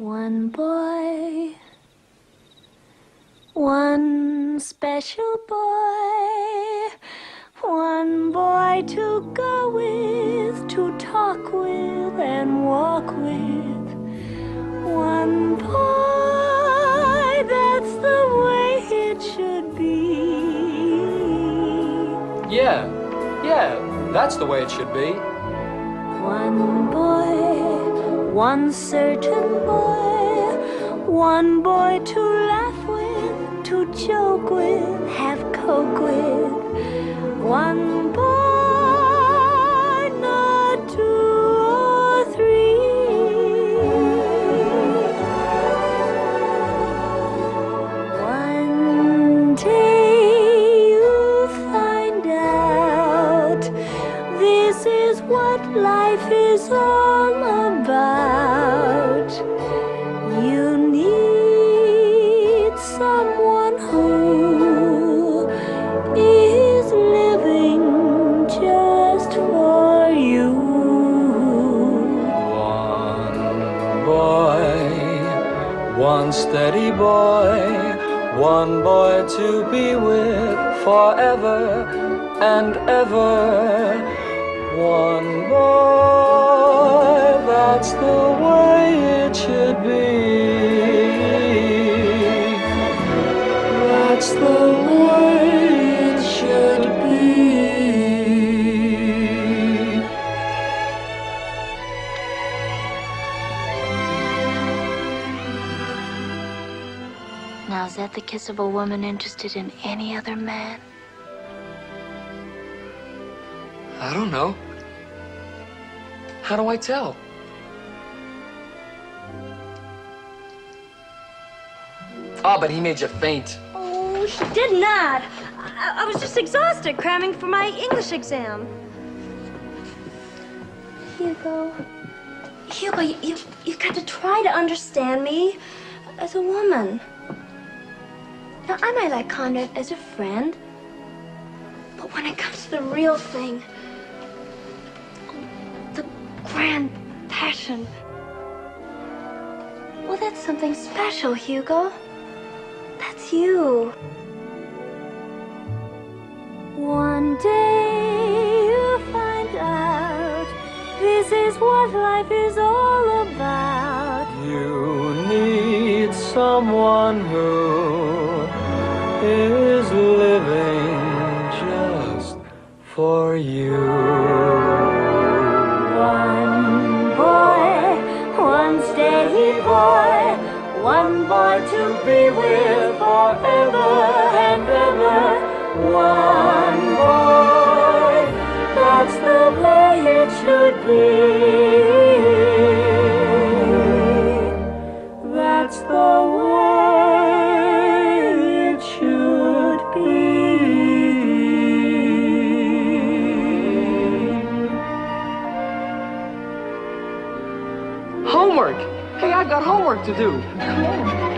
One boy, one special boy, one boy to go with, to talk with and walk with. One boy, that's the way it should be. Yeah, that's the way it should be. One boy, one certain boy, one boy to laugh with, to joke with, have coke with. One boy, not two or three. One day you'll find out this is what life is all about. You need someone who is living just for you. One boy, one steady boy, one boy to be with forever and ever. One boy, that's the way it should be. That's the way it should be. Now, is that the kiss of a woman interested in any other man? I don't know. How do I tell? Oh, but he made you faint. Oh, he did not. I was just exhausted cramming for my English exam. Hugo, you've got to try to understand me as a woman. Now, I might like Conrad as a friend, but when it comes to the real thing, the grand passion, well, that's something special, Hugo. That's you. One day you'll find out this is what life is all about. You need someone who is living just for you. One boy, one steady boy, one boy to be with forever and ever. One boy, that's the way it should be. That's the way it should be. Homework! Hey, I got homework to do. Come on.